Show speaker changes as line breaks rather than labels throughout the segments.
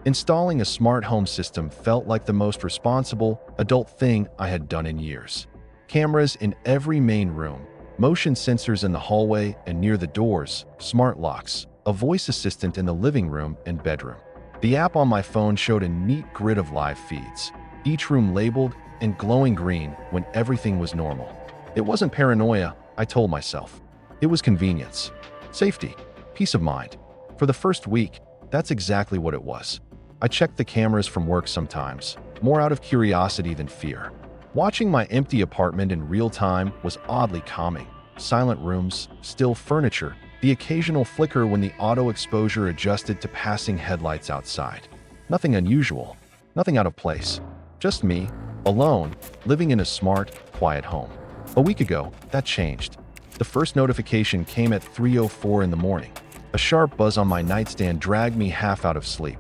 Installing a smart home system felt like the most responsible, adult thing I had done in years. Cameras in every main room, motion sensors in the hallway and near the doors, smart locks, a voice assistant in the living room and bedroom. The app on my phone showed a neat grid of live feeds, each room labeled and glowing green when everything was normal. It wasn't paranoia, I told myself. It was convenience, safety, peace of mind. For the first week, that's exactly what it was. I checked the cameras from work sometimes, more out of curiosity than fear. Watching my empty apartment in real time was oddly calming. Silent rooms, still furniture, the occasional flicker when the auto exposure adjusted to passing headlights outside. Nothing unusual, nothing out of place. Just me, alone, living in a smart, quiet home. A week ago, that changed. The first notification came at 3:04 in the morning. A sharp buzz on my nightstand dragged me half out of sleep.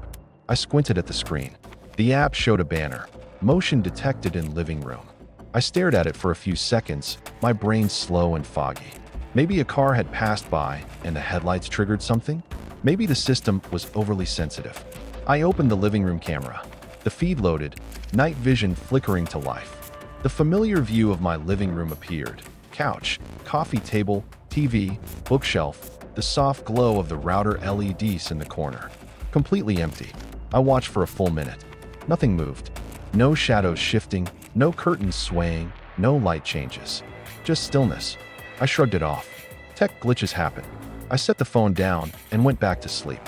I squinted at the screen. The app showed a banner, motion detected in living room. I stared at it for a few seconds, my brain slow and foggy. Maybe a car had passed by and the headlights triggered something? Maybe the system was overly sensitive. I opened the living room camera. The feed loaded, night vision flickering to life. The familiar view of my living room appeared. Couch, coffee table, TV, bookshelf, the soft glow of the router LEDs in the corner. Completely empty. I watched for a full minute. Nothing moved. No shadows shifting, no curtains swaying, no light changes. Just stillness. I shrugged it off. Tech glitches happen. I set the phone down and went back to sleep.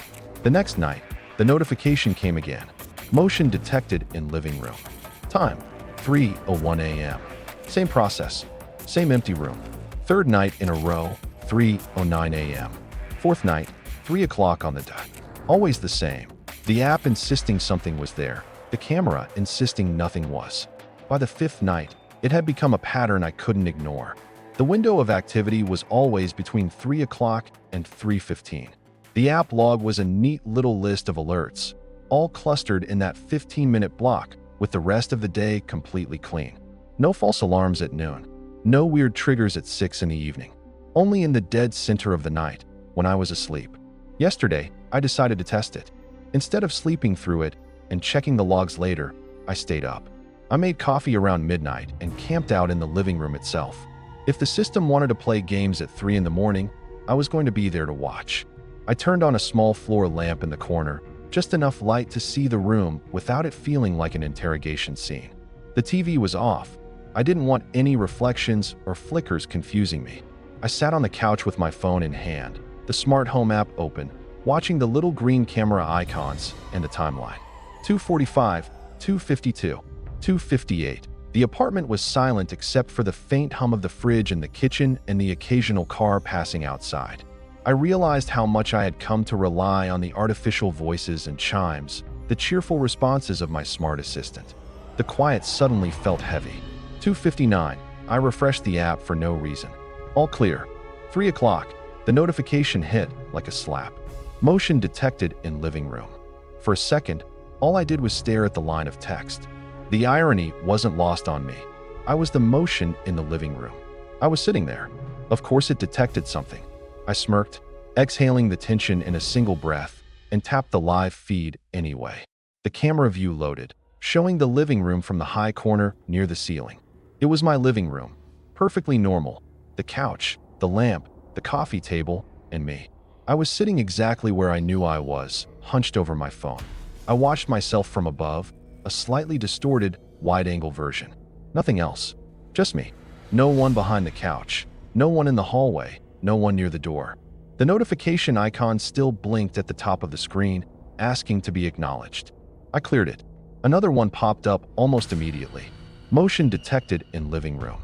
The next night, the notification came again. Motion detected in living room. Time, 3:01 a.m. Same process. Same empty room. Third night in a row, 3:09 a.m. Fourth night, 3 o'clock on the dot. Always the same. The app insisting something was there. The camera insisting nothing was. By the fifth night, it had become a pattern I couldn't ignore. The window of activity was always between 3 o'clock and 3:15. The app log was a neat little list of alerts, all clustered in that 15-minute block, with the rest of the day completely clean. No false alarms at noon. No weird triggers at 6 in the evening. Only in the dead center of the night, when I was asleep. Yesterday, I decided to test it. Instead of sleeping through it and checking the logs later, I stayed up. I made coffee around midnight and camped out in the living room itself. If the system wanted to play games at 3 in the morning, I was going to be there to watch. I turned on a small floor lamp in the corner, just enough light to see the room without it feeling like an interrogation scene. The TV was off. I didn't want any reflections or flickers confusing me. I sat on the couch with my phone in hand, the smart home app open, watching the little green camera icons and the timeline. 2:45, 2:52, 2:58. The apartment was silent except for the faint hum of the fridge in the kitchen and the occasional car passing outside. I realized how much I had come to rely on the artificial voices and chimes, the cheerful responses of my smart assistant. The quiet suddenly felt heavy. 2:59. I refreshed the app for no reason. All clear. 3 o'clock. The notification hit like a slap. Motion detected in living room. For a second, all I did was stare at the line of text. The irony wasn't lost on me. I was the motion in the living room. I was sitting there. Of course it detected something. I smirked, exhaling the tension in a single breath, and tapped the live feed anyway. The camera view loaded, showing the living room from the high corner near the ceiling. It was my living room, perfectly normal. The couch, the lamp, the coffee table, and me. I was sitting exactly where I knew I was, hunched over my phone. I watched myself from above, a slightly distorted, wide-angle version. Nothing else. Just me. No one behind the couch. No one in the hallway. No one near the door. The notification icon still blinked at the top of the screen, asking to be acknowledged. I cleared it. Another one popped up almost immediately. Motion detected in living room.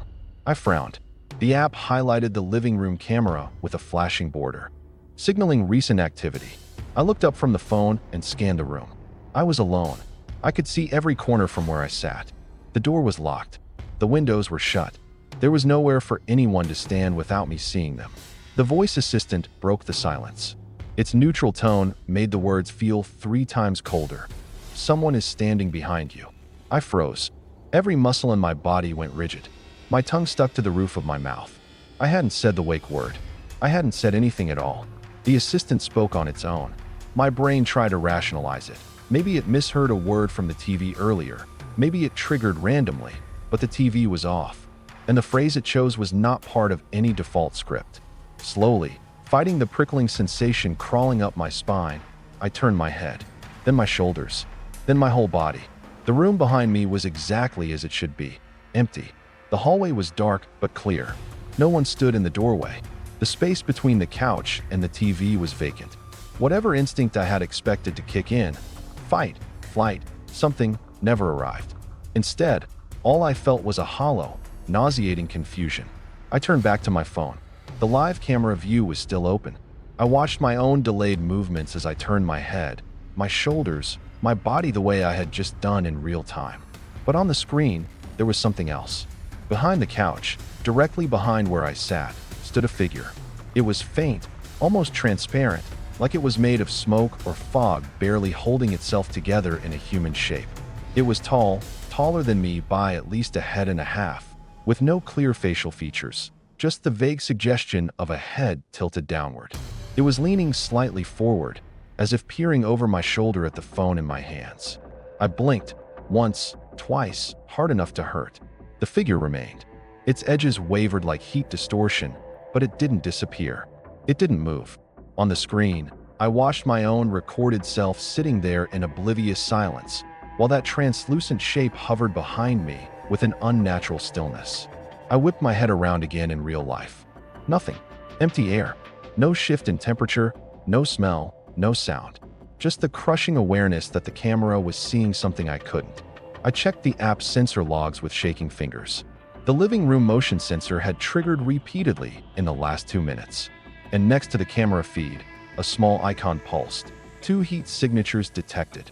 I frowned. The app highlighted the living room camera with a flashing border, signaling recent activity. I looked up from the phone and scanned the room. I was alone. I could see every corner from where I sat. The door was locked. The windows were shut. There was nowhere for anyone to stand without me seeing them. The voice assistant broke the silence. Its neutral tone made the words feel 3 times colder. Someone is standing behind you. I froze. Every muscle in my body went rigid. My tongue stuck to the roof of my mouth. I hadn't said the wake word. I hadn't said anything at all. The assistant spoke on its own. My brain tried to rationalize it. Maybe it misheard a word from the TV earlier. Maybe it triggered randomly, but the TV was off, and the phrase it chose was not part of any default script. Slowly, fighting the prickling sensation crawling up my spine, I turned my head, then my shoulders, then my whole body. The room behind me was exactly as it should be, empty. The hallway was dark but clear. No one stood in the doorway. The space between the couch and the TV was vacant. Whatever instinct I had expected to kick in, fight, flight, something, never arrived. Instead, all I felt was a hollow, nauseating confusion. I turned back to my phone. The live camera view was still open. I watched my own delayed movements as I turned my head, my shoulders, my body the way I had just done in real time. But on the screen, there was something else. Behind the couch, directly behind where I sat, stood a figure. It was faint, almost transparent, like it was made of smoke or fog, barely holding itself together in a human shape. It was tall, taller than me by at least a head and a half, with no clear facial features, just the vague suggestion of a head tilted downward. It was leaning slightly forward, as if peering over my shoulder at the phone in my hands. I blinked, once, twice, hard enough to hurt. The figure remained. Its edges wavered like heat distortion, but it didn't disappear. It didn't move. On the screen, I watched my own recorded self sitting there in oblivious silence, while that translucent shape hovered behind me with an unnatural stillness. I whipped my head around again in real life. Nothing. Empty air. No shift in temperature, no smell, no sound. Just the crushing awareness that the camera was seeing something I couldn't. I checked the app's sensor logs with shaking fingers. The living room motion sensor had triggered repeatedly in the last 2 minutes. And next to the camera feed, a small icon pulsed. 2 heat signatures detected.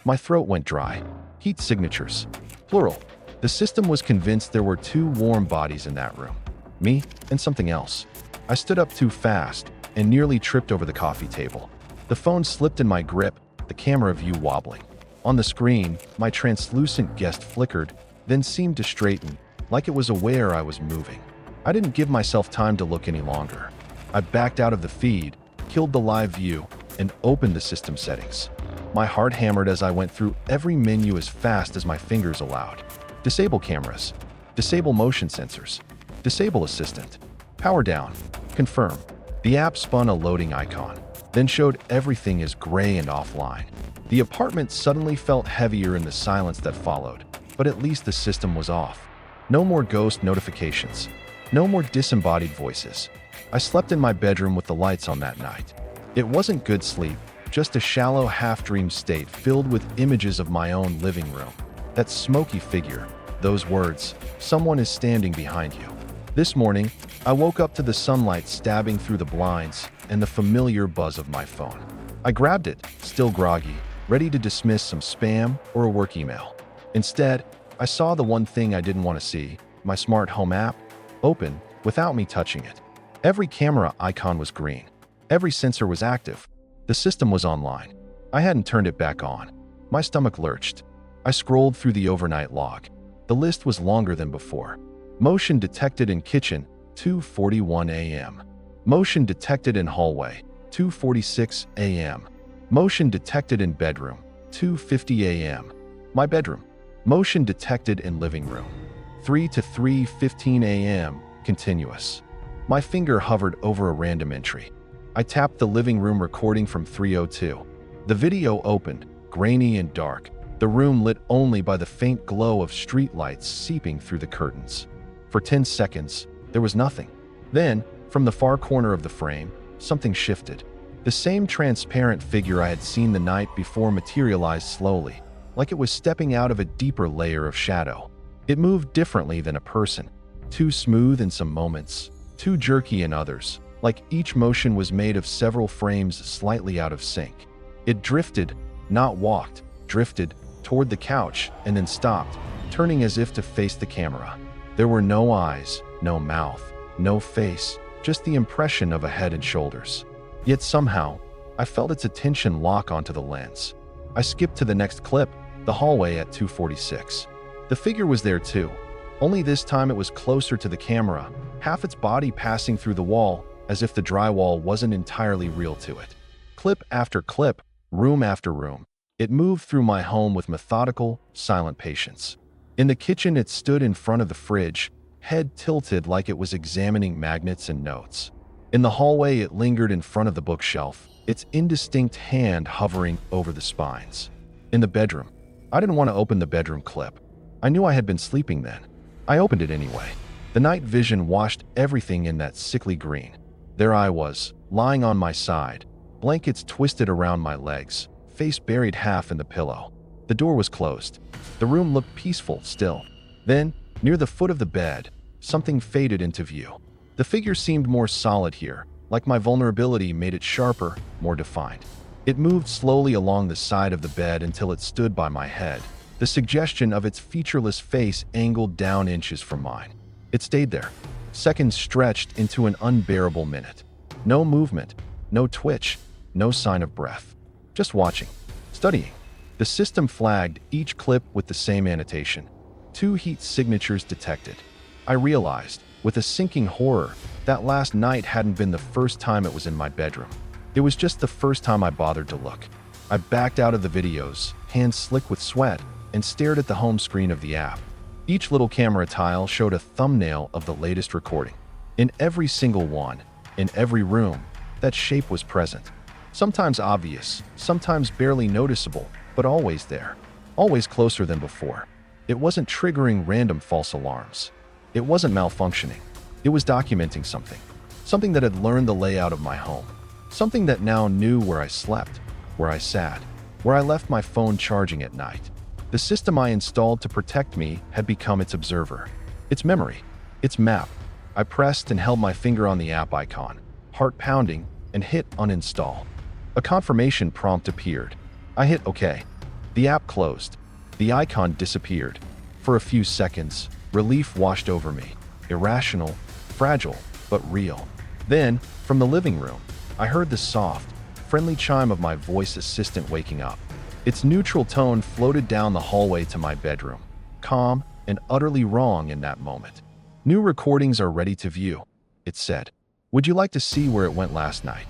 My throat went dry. Heat signatures. Plural. The system was convinced there were 2 warm bodies in that room. Me and something else. I stood up too fast and nearly tripped over the coffee table. The phone slipped in my grip, the camera view wobbling. On the screen, my translucent guest flickered, then seemed to straighten, like it was aware I was moving. I didn't give myself time to look any longer. I backed out of the feed, killed the live view, and opened the system settings. My heart hammered as I went through every menu as fast as my fingers allowed. Disable cameras. Disable motion sensors. Disable assistant. Power down. Confirm. The app spun a loading icon, then showed everything as gray and offline. The apartment suddenly felt heavier in the silence that followed, but at least the system was off. No more ghost notifications. No more disembodied voices. I slept in my bedroom with the lights on that night. It wasn't good sleep, just a shallow half-dream state filled with images of my own living room. That smoky figure, those words, someone is standing behind you. This morning, I woke up to the sunlight stabbing through the blinds and the familiar buzz of my phone. I grabbed it, still groggy, ready to dismiss some spam or a work email. Instead, I saw the one thing I didn't want to see, my smart home app, open without me touching it. Every camera icon was green. Every sensor was active. The system was online. I hadn't turned it back on. My stomach lurched. I scrolled through the overnight log. The list was longer than before. Motion detected in kitchen, 2:41 a.m. Motion detected in hallway, 2:46 a.m. Motion detected in bedroom, 2:50 a.m. My bedroom. Motion detected in living room, 3 to 3:15 a.m. Continuous. My finger hovered over a random entry. I tapped the living room recording from 3:02. The video opened, grainy and dark, the room lit only by the faint glow of streetlights seeping through the curtains. For 10 seconds, there was nothing. Then, from the far corner of the frame, something shifted. The same transparent figure I had seen the night before materialized slowly, like it was stepping out of a deeper layer of shadow. It moved differently than a person, too smooth in some moments, too jerky in others, like each motion was made of several frames slightly out of sync. It drifted, not walked, drifted toward the couch and then stopped, turning as if to face the camera. There were no eyes, no mouth, no face, just the impression of a head and shoulders. Yet somehow, I felt its attention lock onto the lens. I skipped to the next clip, the hallway at 2:46. The figure was there too, only this time it was closer to the camera, half its body passing through the wall, as if the drywall wasn't entirely real to it. Clip after clip, room after room, It moved through my home with methodical, silent patience. In the kitchen, it stood in front of the fridge, head tilted like it was examining magnets and notes. In the hallway, it lingered in front of the bookshelf, its indistinct hand hovering over the spines. In the bedroom, I didn't want to open the bedroom clip. I knew I had been sleeping then. I opened it anyway. The night vision washed everything in that sickly green. There I was, lying on my side, blankets twisted around my legs, face buried half in the pillow. The door was closed. The room looked peaceful still. Then, near the foot of the bed, something faded into view. The figure seemed more solid here, like my vulnerability made it sharper, more defined. It moved slowly along the side of the bed until it stood by my head, the suggestion of its featureless face angled down inches from mine. It stayed there. Seconds stretched into an unbearable minute. No movement, no twitch, no sign of breath. Just watching, studying. The system flagged each clip with the same annotation. 2 heat signatures detected. I realized, with a sinking horror, that last night hadn't been the first time it was in my bedroom. It was just the first time I bothered to look. I backed out of the videos, hands slick with sweat, and stared at the home screen of the app. Each little camera tile showed a thumbnail of the latest recording. In every single one, in every room, that shape was present. Sometimes obvious, sometimes barely noticeable, but always there. Always closer than before. It wasn't triggering random false alarms. It wasn't malfunctioning. It was documenting something. Something that had learned the layout of my home. Something that now knew where I slept, where I sat, where I left my phone charging at night. The system I installed to protect me had become its observer, its memory, its map. I pressed and held my finger on the app icon, heart pounding, and hit uninstall. A confirmation prompt appeared. I hit OK. The app closed. The icon disappeared. For a few seconds, relief washed over me. Irrational, fragile, but real. Then, from the living room, I heard the soft, friendly chime of my voice assistant waking up. Its neutral tone floated down the hallway to my bedroom, calm and utterly wrong in that moment. New recordings are ready to view, it said. Would you like to see where it went last night?